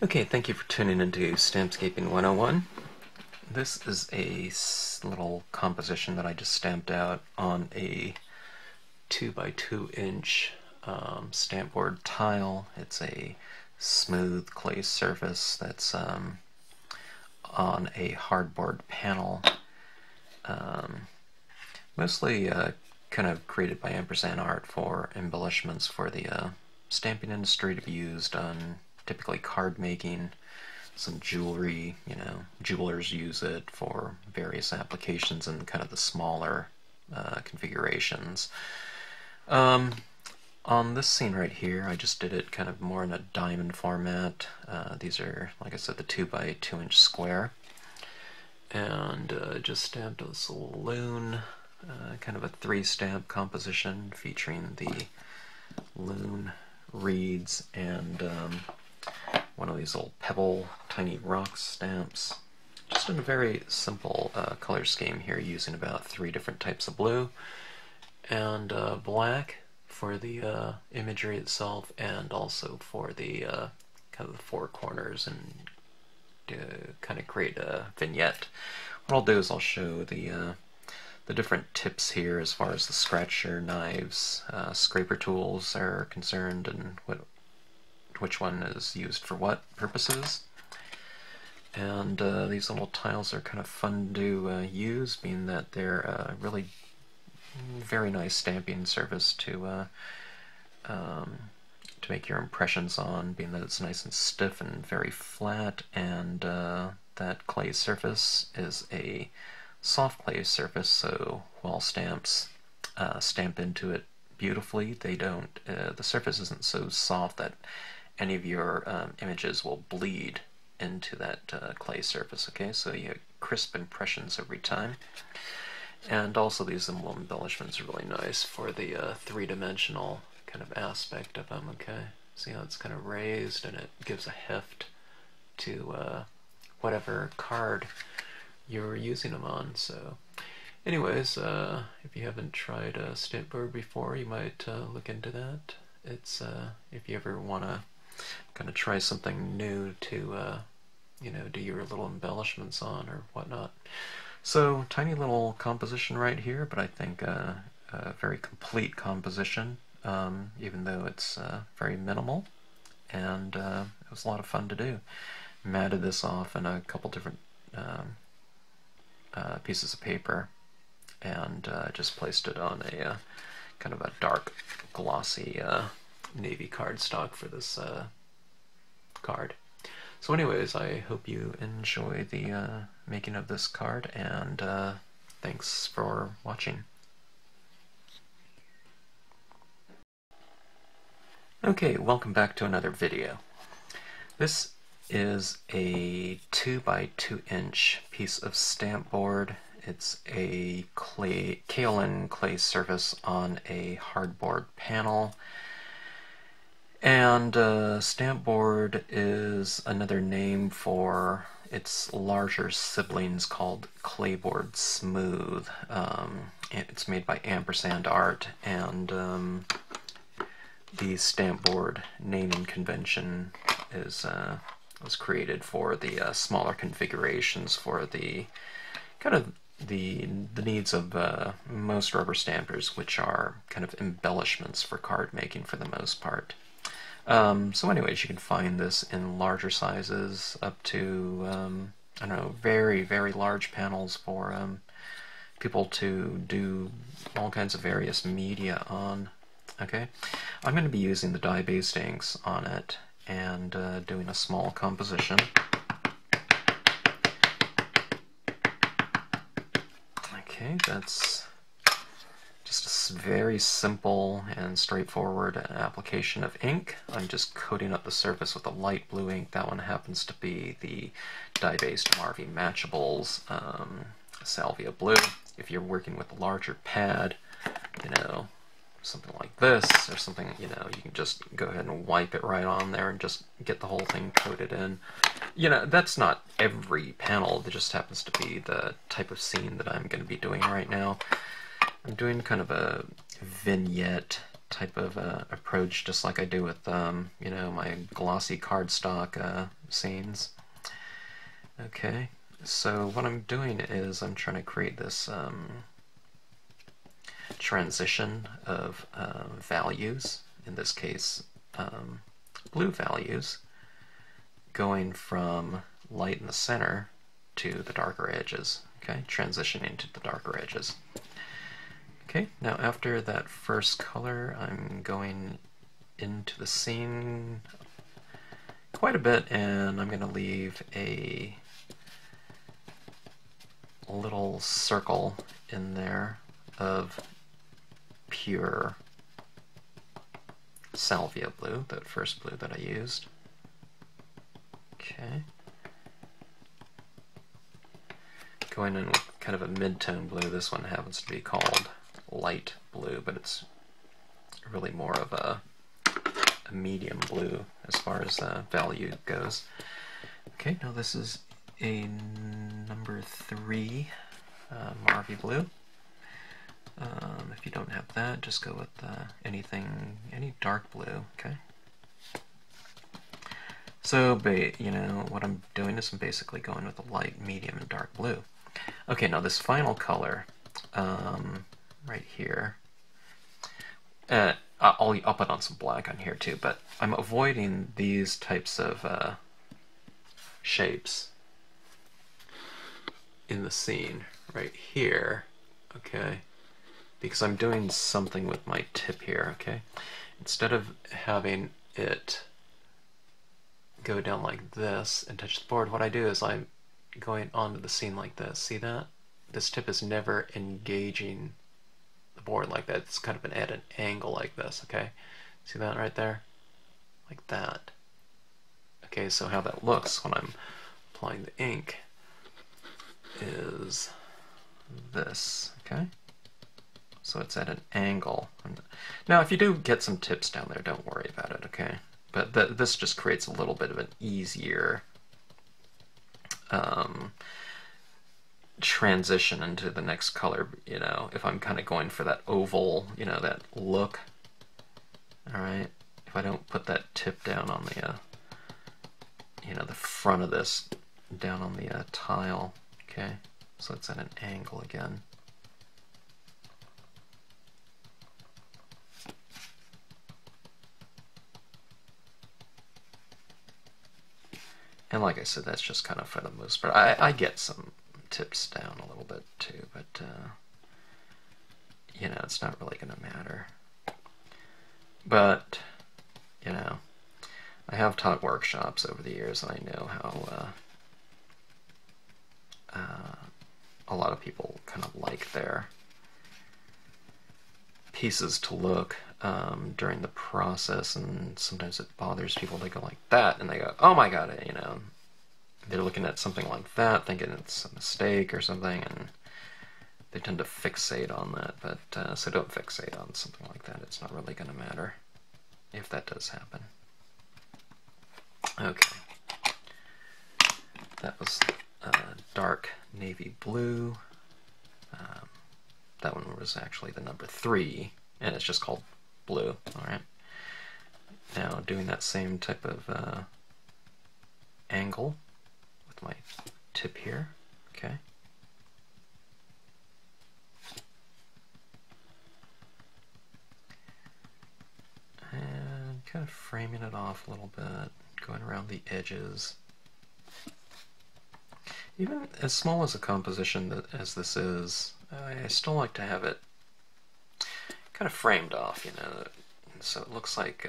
Okay, thank you for tuning into Stampscaping 101. This is a little composition that I just stamped out on a 2x2 inch Stampbord tile. It's a smooth clay surface that's on a hardboard panel. Mostly kind of created by ampersand art for embellishments for the stamping industry to be used on typically card making, some jewelry, jewelers use it for various applications in kind of the smaller configurations. On this scene right here, I just did it kind of more in a diamond format. These are, like I said, the 2x2 inch square. And just stamped this little Loon, kind of a 3-stamp composition featuring the Loon reeds and one of these little pebble tiny rock stamps. Just in a very simple color scheme here, using about 3 different types of blue and black for the imagery itself, and also for the kind of the 4 corners, and to kind of create a vignette. What I'll do is I'll show the different tips here as far as the scratcher knives, scraper tools are concerned, and which one is used for what purposes. And these little tiles are kind of fun to use, being that they're really very nice stamping surface to make your impressions on, being that it's nice and stiff and very flat, and that clay surface is a soft clay surface, so while stamps stamp into it beautifully, they don't, the surface isn't so soft that any of your images will bleed into that clay surface, okay? So you get crisp impressions every time. And also these little embellishments are really nice for the 3-dimensional kind of aspect of them, okay? See how it's kind of raised, and it gives a heft to whatever card you're using them on. So anyways, if you haven't tried Stampbord before, you might look into that. It's if you ever want to kind of try something new to do your little embellishments on or whatnot. So tiny little composition right here, but I think a very complete composition, even though it's very minimal, and it was a lot of fun to do. Matted this off in a couple different pieces of paper, and just placed it on a kind of a dark glossy navy cardstock for this card. So anyways, I hope you enjoy the making of this card, and thanks for watching. Okay, welcome back to another video. This is a 2x2 inch piece of Stampbord. It's a kaolin clay surface on a hardboard panel. And Stampbord is another name for its larger siblings called Clayboard Smooth. It's made by Ampersand Art, and the Stampbord naming convention was created for the smaller configurations for the kind of the needs of most rubber stampers, which are kind of embellishments for card making for the most part. So anyways, you can find this in larger sizes up to, I don't know, very, very large panels for people to do all kinds of various media on. Okay, I'm going to be using the dye-based inks on it and doing a small composition. Okay, that's just a very simple and straightforward application of ink. I'm just coating up the surface with a light blue ink. That one happens to be the dye-based Marvy Matchables Salvia Blue. If you're working with a larger pad, something like this, or something, you can just go ahead and wipe it right on there and just get the whole thing coated in. That's not every panel, that just happens to be the type of scene that I'm going to be doing right now. I'm doing kind of a vignette type of approach, just like I do with you know, my glossy cardstock scenes. Okay, so what I'm doing is I'm trying to create this transition of values, in this case blue values, going from light in the center to the darker edges. Okay, transitioning to the darker edges. Okay, now after that first color, I'm going into the scene quite a bit, and I'm going to leave a little circle in there of pure salvia blue, that first blue that I used. Okay. Going in with kind of a mid-tone blue. This one happens to be called light blue, but it's really more of a medium blue as far as value goes. Okay, now this is a number 3 Marvy blue. If you don't have that, just go with any dark blue. Okay. So, you know, what I'm doing is I'm basically going with the light, medium, and dark blue. Okay, now this final color, right here, I'll put on some black on here too, but I'm avoiding these types of shapes in the scene right here, okay, because I'm doing something with my tip here, okay. Instead of having it go down like this and touch the board, what I do is I'm going onto the scene like this. See that? This tip is never engaging the board like that. It's kind of at an angle like this, okay? See that right there? Like that. Okay, so how that looks when I'm applying the ink is this, okay? So it's at an angle. Now, if you do get some tips down there, don't worry about it, okay? But this just creates a little bit of an easier transition into the next color, you know, if I'm kind of going for that oval, you know, that look. Alright, if I don't put that tip down on the, you know, the front of this, down on the tile, okay, so it's at an angle again. And like I said, that's just kind of for the most part. I get some tips down a little bit too, but you know, it's not really going to matter. But, you know, I have taught workshops over the years, and I know how a lot of people kind of like their pieces to look during the process, and sometimes it bothers people. They go like that, and they go, oh my god, you know, they're looking at something like that thinking it's a mistake or something, and they tend to fixate on that. But so don't fixate on something like that. It's not really going to matter if that does happen. Okay, that was dark navy blue. That one was actually the number 3, and it's just called blue. Alright. Now doing that same type of angle with my tip here. Okay. And kind of framing it off a little bit, going around the edges. Even as small as a composition as this is, I still like to have it kind of framed off, you know, so it looks like,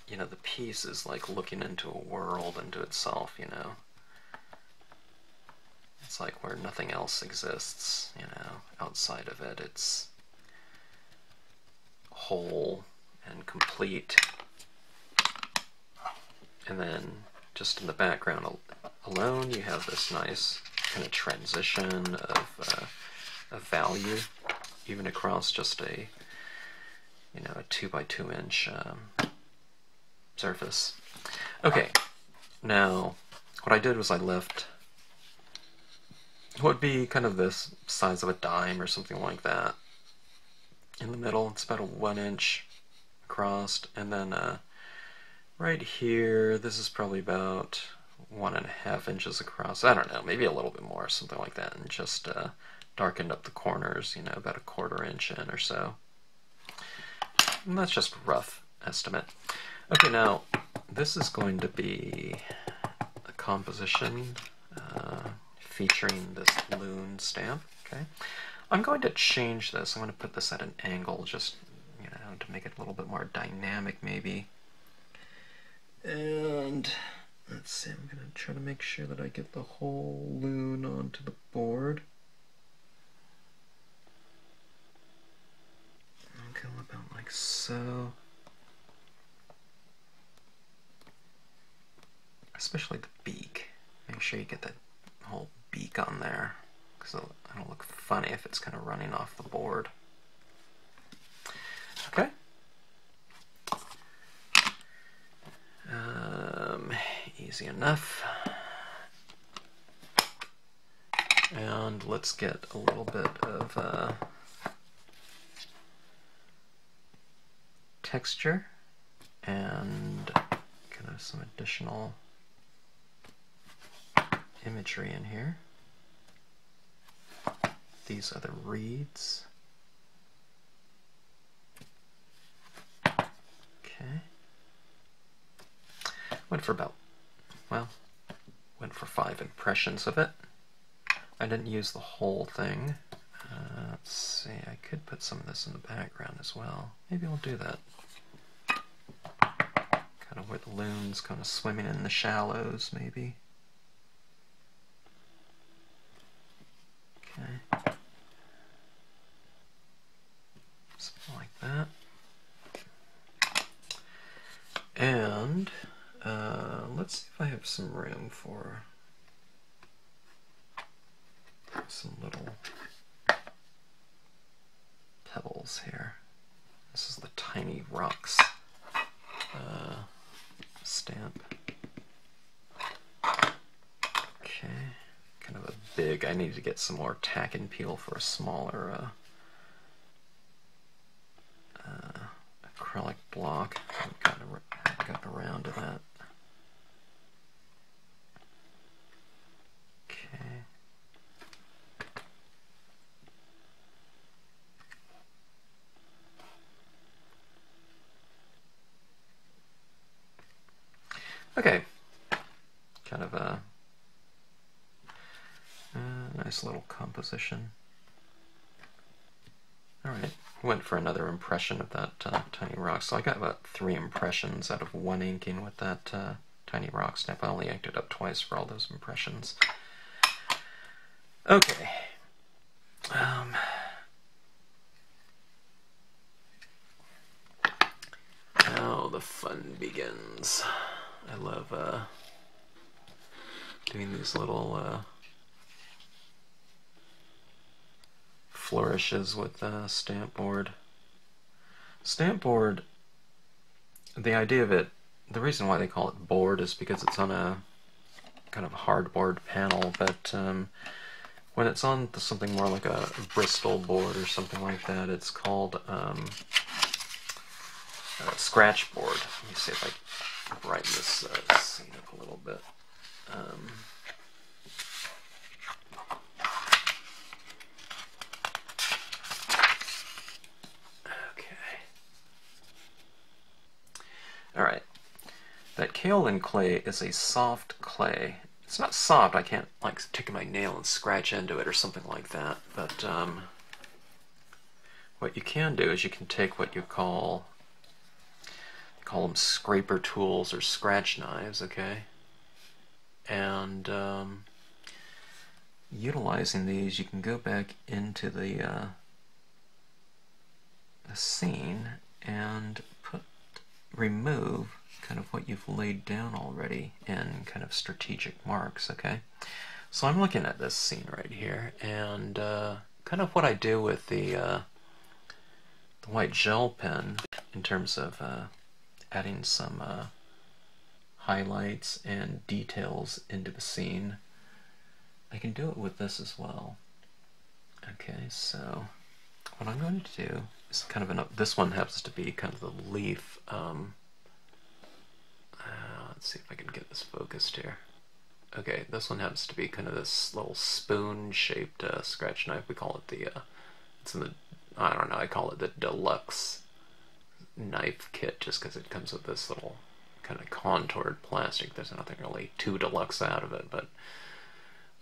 you know, the piece is like looking into a world, into itself, you know. It's like where nothing else exists, you know, outside of it. It's whole and complete. And then just in the background alone, you have this nice kind of transition of value, even across just a, you know, a 2 by 2 inch surface. Okay, now what I did was I left what would be kind of this size of a dime or something like that in the middle. It's about a 1 inch across, and then right here, this is probably about 1.5 inches across. I don't know, maybe a little bit more, something like that, and just darkened up the corners, you know, about a 1/4 inch in or so. And that's just a rough estimate. Okay, now this is going to be a composition featuring this Loon stamp. Okay, I'm going to change this. I'm going to put this at an angle, just, you know, to make it a little bit more dynamic, maybe. And let's see, I'm going to try to make sure that I get the whole Loon onto the board. I'll go about like so. Especially the beak. Make sure you get that whole beak on there, because it'll look funny if it's kind of running off the board. Okay. Easy enough. And let's get a little bit of texture and kind of some additional imagery in here. These are the reeds. Okay. Went for 5 impressions of it. I didn't use the whole thing. Let's see, I could put some of this in the background as well. Maybe I'll do that. Kind of where the Loon's kind of swimming in the shallows, maybe. Okay. Something like that. And let's see if I have some room for some little pebbles here. This is the Tiny Rocks stamp. Okay, kind of a big, I need to get some more tack and peel for a smaller acrylic block. I haven't gotten around to that. Okay. Okay, kind of a nice little composition. Alright, went for another impression of that Tiny Rock. So I got about 3 impressions out of 1 inking with that Tiny Rock stamp. I only inked it up twice for all those impressions. Okay. Now the fun begins. I love doing these little flourishes with Stampbord. Stampbord, the idea of it, the reason why they call it board is because it's on a kind of hardboard panel, but when it's on something more like a Bristol board or something like that, it's called scratch board. Let me see if I can brighten this scene up a little bit. Okay. Alright. That kaolin clay is a soft clay. It's not soft, I can't like take my nail and scratch into it or something like that, but what you can do is you can take what you call them scraper tools or scratch knives, okay? And utilizing these, you can go back into the scene and remove kind of what you've laid down already in kind of strategic marks, okay? So I'm looking at this scene right here, and kind of what I do with the white gel pen in terms of adding some highlights and details into the scene, I can do it with this as well. Okay, so what I'm going to do is it's kind of this one happens to be kind of the leaf. Let's see if I can get this focused here. Okay, this one happens to be kind of this little spoon-shaped scratch knife. We call it the, it's in the, I don't know, I call it the deluxe knife kit just because it comes with this little kind of contoured plastic. There's nothing really too deluxe out of it, but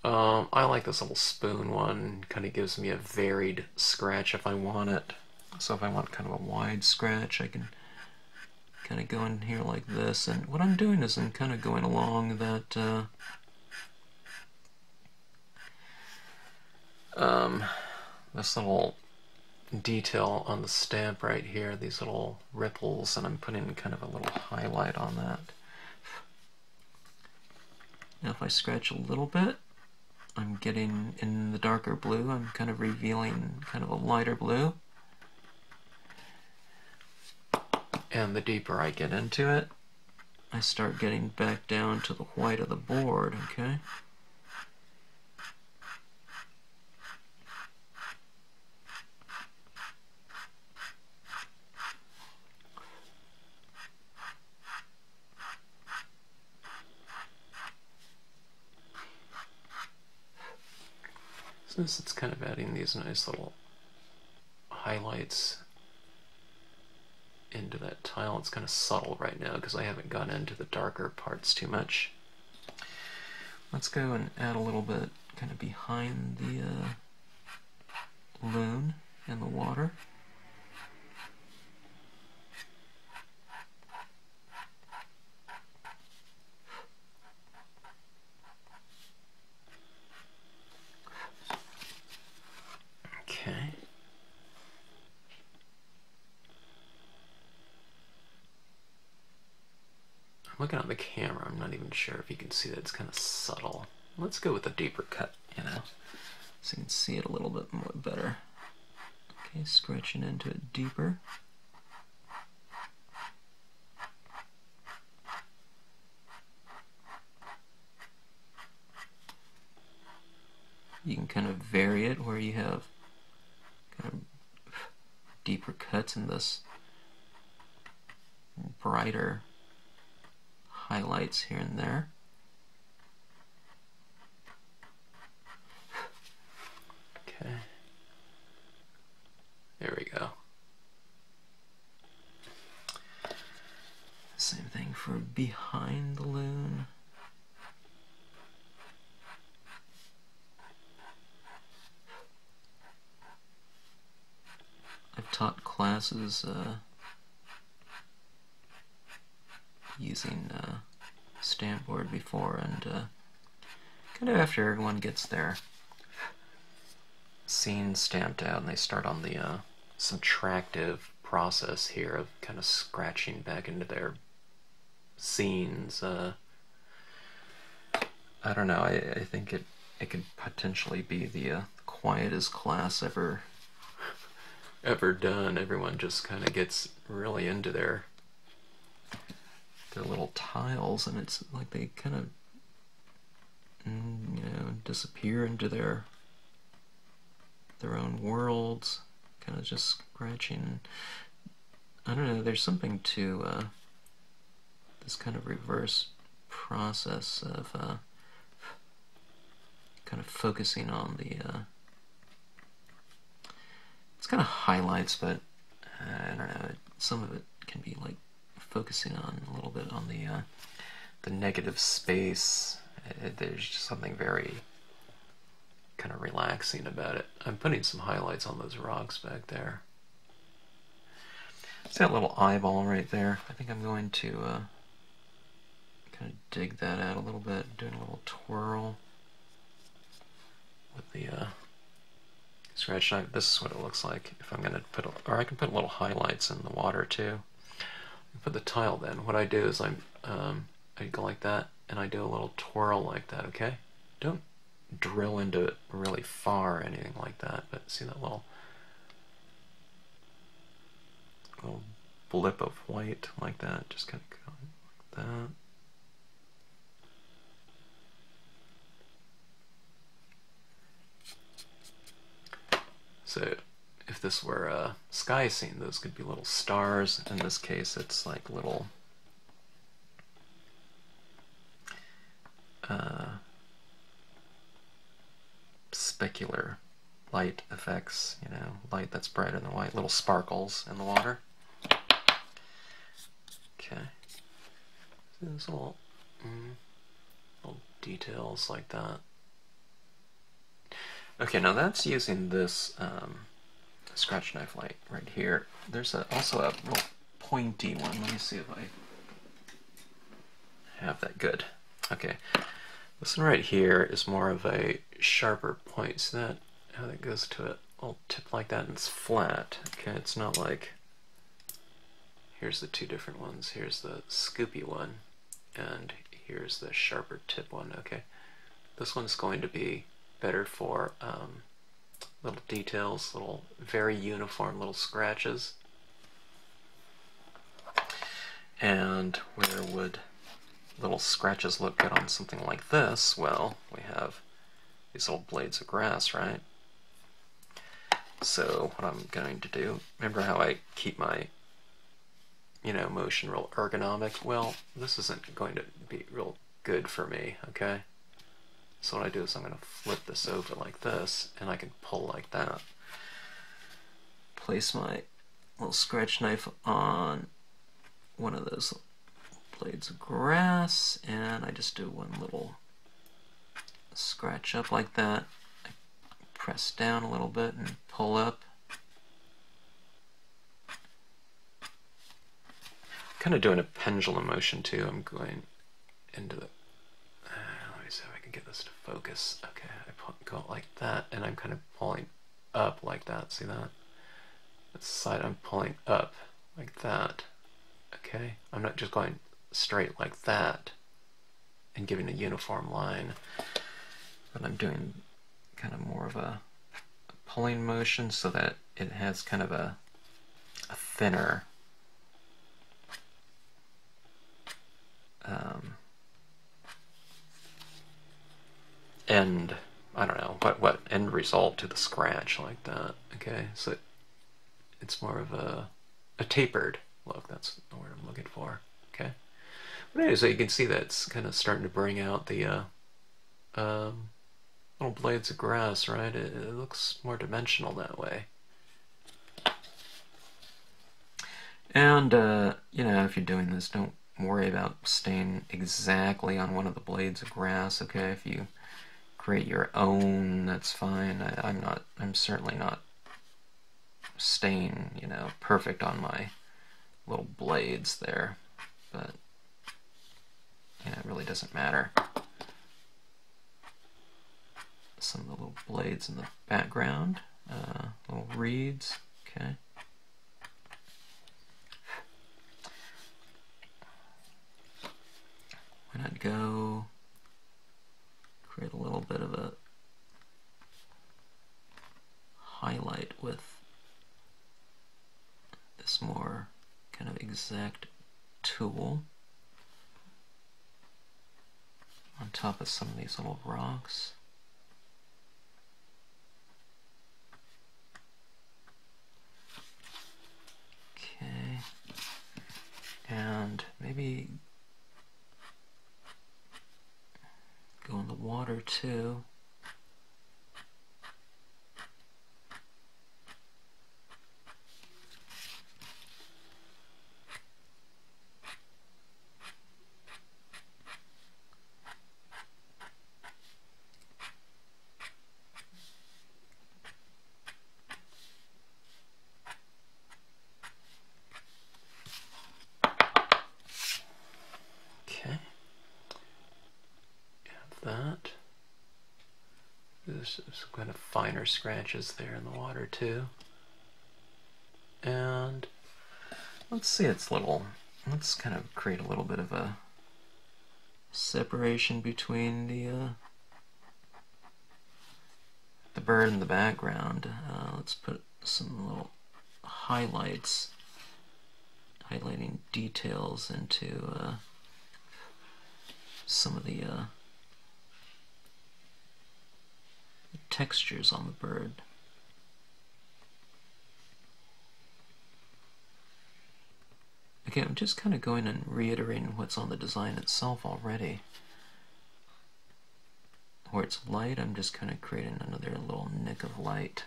I like this little spoon one. Kind of gives me a varied scratch if I want it. So if I want kind of a wide scratch, I can kind of go in here like this. And what I'm doing is I'm kind of going along that this little detail on the stamp right here, these little ripples, and I'm putting kind of a little highlight on that. Now if I scratch a little bit, I'm getting in the darker blue, I'm kind of revealing kind of a lighter blue. And the deeper I get into it, I start getting back down to the white of the board, okay? Since it's kind of adding these nice little highlights into that tile, it's kind of subtle right now because I haven't gone into the darker parts too much. Let's go and add a little bit kind of behind the loon and the water. Okay. I'm looking at the camera, I'm not even sure if you can see that it's kind of subtle. Let's go with a deeper cut, you know, so you can see it a little bit more better. Okay, scratching into it deeper. You can kind of vary it where you have kind of deeper cuts and this brighter highlights here and there. Okay. There we go. Same thing for behind the loon. I've taught classes using Stampbord before, and kind of after everyone gets their scene stamped out and they start on the subtractive process here of kind of scratching back into their scenes, I don't know, I think it could potentially be the quietest class ever done. Everyone just kind of gets really into their little tiles, and it's like they kind of you know, disappear into their own worlds, kind of just scratching. I don't know, there's something to this kind of reverse process of kind of focusing on the it's kind of highlights, but I don't know, some of it can be like focusing on a little bit on the negative space. There's just something very kind of relaxing about it. I'm putting some highlights on those rocks back there. See that little eyeball right there? I think I'm going to kind of dig that out a little bit, doing a little twirl with the scratch knife. This is what it looks like if I'm going to put, or I can put little highlights in the water too. For the tile then, what I do is I go like that, and I do a little twirl like that, okay? Don't drill into it really far or anything like that, but see that little blip of white like that, just kind of go like that. So if this were a sky scene, those could be little stars. In this case, it's like little specular light effects, you know, light that's brighter than white, little sparkles in the water. Okay. So there's little details like that. Okay, now that's using this scratch knife light right here. There's also a real pointy one. Let me see if I have that. Good. Okay. This one right here is more of a sharper point. See that? How that goes to a little tip like that, and it's flat. Okay, it's not like... Here's the two different ones. Here's the scoopy one, and here's the sharper tip one. Okay. This one's going to be better for little details, little very uniform little scratches. And where would little scratches look good on something like this? Well, we have these little blades of grass, right? So what I'm going to do, remember how I keep my, you know, motion real ergonomic? Well, this isn't going to be real good for me, okay? So what I do is I'm going to flip this over like this, and I can pull like that. Place my little scratch knife on one of those blades of grass, and I just do one little scratch up like that. I press down a little bit and pull up. Kind of doing a pendulum motion too. I'm going into the... let me see if I can get this to focus. Okay, I go like that, and I'm kind of pulling up like that. See that? This side I'm pulling up like that. Okay, I'm not just going straight like that and giving a uniform line, but I'm doing kind of more of a pulling motion so that it has kind of a thinner end, I don't know, what end result to the scratch like that. Okay, so it's more of a tapered look. That's the word I'm looking for. Okay. But anyway, so you can see that it's kind of starting to bring out the little blades of grass, right? It looks more dimensional that way. And, you know, if you're doing this, don't worry about staying exactly on one of the blades of grass, okay? If you create your own, that's fine. I'm certainly not staying, you know, perfect on my little blades there, but, you know, it really doesn't matter. Some of the little blades in the background, little reeds, okay. Why not go create a little bit of a highlight with this more kind of exact tool on top of some of these little rocks. Okay, and maybe go in the water too. Okay. That. There's some kind of finer scratches there in the water too. And let's see its little, let's kind of create a little bit of a separation between the bird in the background. Let's put some little highlights, highlighting details into some of the textures on the bird. Okay, I'm just kind of going and reiterating what's on the design itself already. Where it's light, I'm just kind of creating another little nick of light.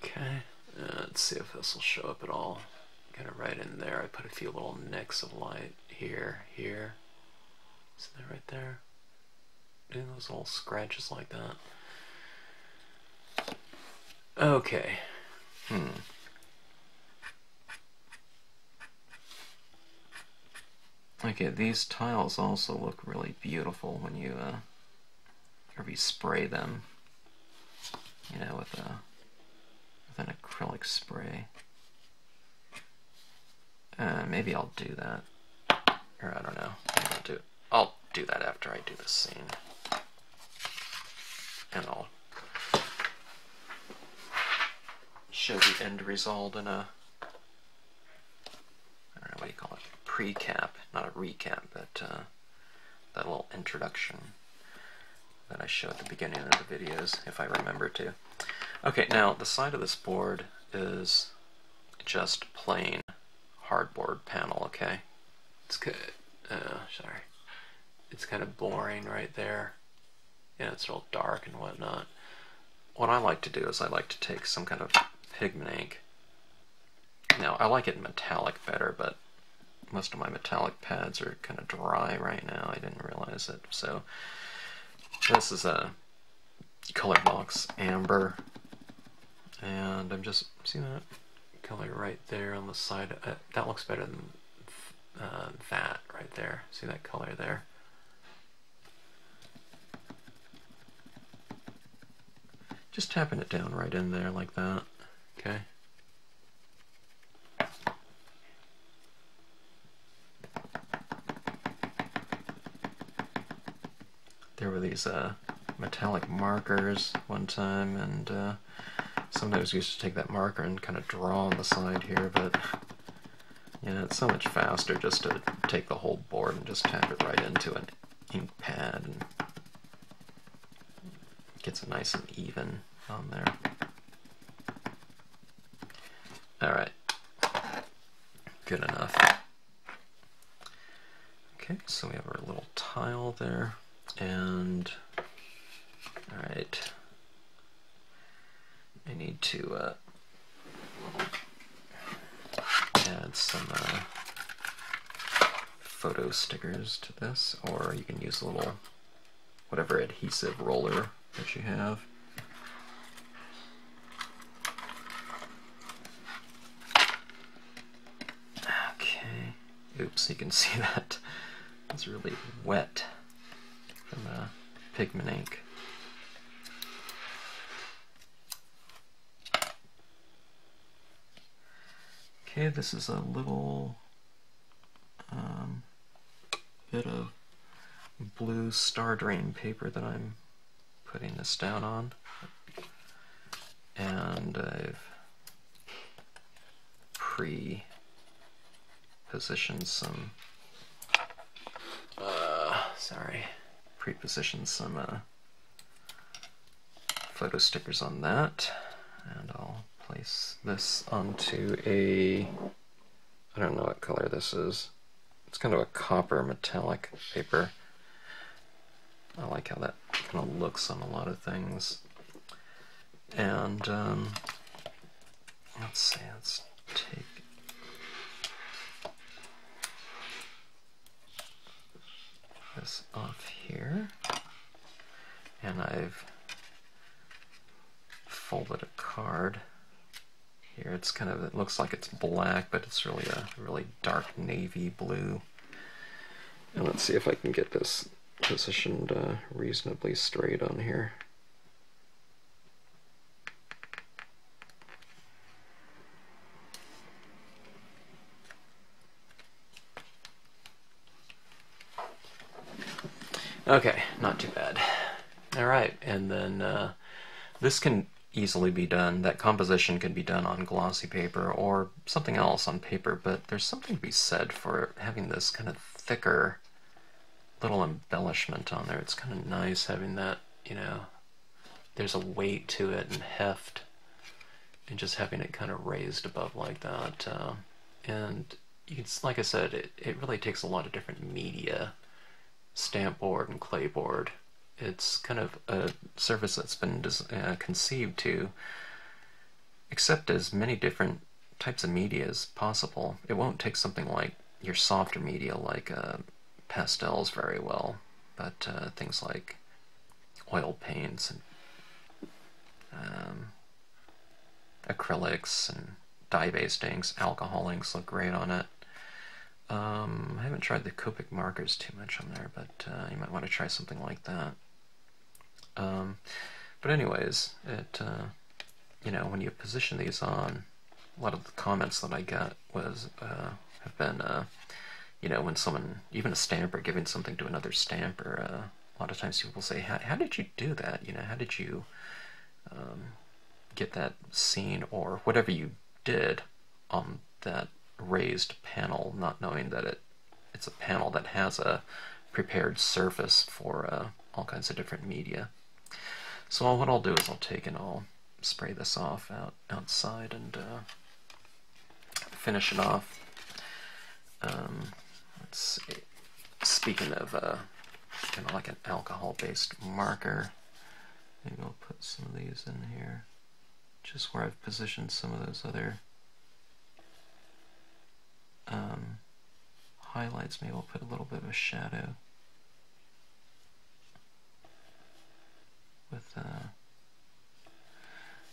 Okay, let's see if this will show up at all. Kind of right in there, I put a few little nicks of light here, here. See that right there? Doing those little scratches like that. Okay. Okay, these tiles also look really beautiful when you spray them, you know, with an acrylic spray. Maybe I'll do that, or I don't know. Maybe I'll do that after I do this scene, and I'll show the end result in a, I don't know what you call it, pre-cap, not a recap, but that little introduction that I show at the beginning of the videos, if I remember to. Okay, now the side of this board is just plain hardboard panel, okay? It's good. Sorry. It's kind of boring right there. Yeah, it's real dark and whatnot. What I like to do is I like to take some kind of pigment ink. Now, I like it metallic better, but most of my metallic pads are kind of dry right now. I didn't realize it. So this is a color box amber, and I'm just, see that color right there on the side? That looks better than that right there. See that color there? Just tapping it down right in there like that. Okay. There were these metallic markers one time, and sometimes we used to take that marker and kind of draw on the side here, but yeah, it's so much faster just to take the whole board and just tap it right into an ink pad, and it gets it nice and even on there. Alright, good enough. Okay, so we have our little tile there, and alright, I need to add some photo stickers to this, or you can use a little whatever adhesive roller that you have. Okay, oops, you can see that it's really wet from the pigment ink. Okay, this is a little bit of blue star drain paper that I'm putting this down on, and I've pre-positioned some photo stickers on that, and I'll place this onto a, I don't know what color this is. It's kind of a copper metallic paper. I like how that kind of looks on a lot of things. And let's see, let's take this off here, and I've folded a card here. It's kind of, it looks like it's black, but it's really a really dark navy blue. And let's see if I can get this positioned reasonably straight on here. Okay, not too bad. Alright, and then this can easily be done, that composition can be done on glossy paper or something else on paper, but there's something to be said for having this kind of thicker little embellishment on there. It's kind of nice having that, you know, there's a weight to it and heft, and just having it kind of raised above like that. And like I said, it really takes a lot of different media, Stampbord and Clayboard. It's kind of a surface that's been conceived to accept as many different types of media as possible. It won't take something like your softer media like pastels very well, but things like oil paints and acrylics and dye-based inks, alcohol inks look great on it. I haven't tried the Copic markers too much on there, but you might want to try something like that. But anyways, you know, when you position these on, a lot of the comments that I got have been, you know, when someone, even a stamper, giving something to another stamper, a lot of times people say, how did you do that? You know, how did you get that scene or whatever you did on that raised panel, not knowing that it's a panel that has a prepared surface for all kinds of different media. So what I'll do is I'll take and I'll spray this off outside and finish it off. Let's see. Speaking of kind of like an alcohol-based marker, maybe I'll put some of these in here, just where I've positioned some of those other highlights. Maybe I'll put a little bit of a shadow with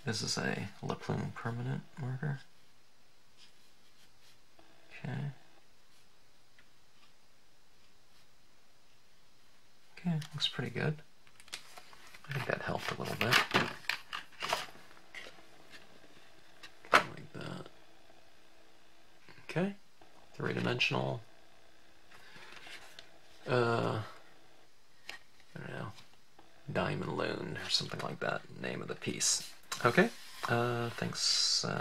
this is a Loon permanent marker. Okay. Okay, looks pretty good. I think that helped a little bit. Like that. Okay. Three-dimensional. I don't know. Diamond Loon or something like that, name of the piece. Okay, thanks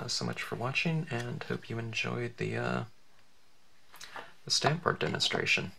so much for watching, and hope you enjoyed the Stampbord demonstration.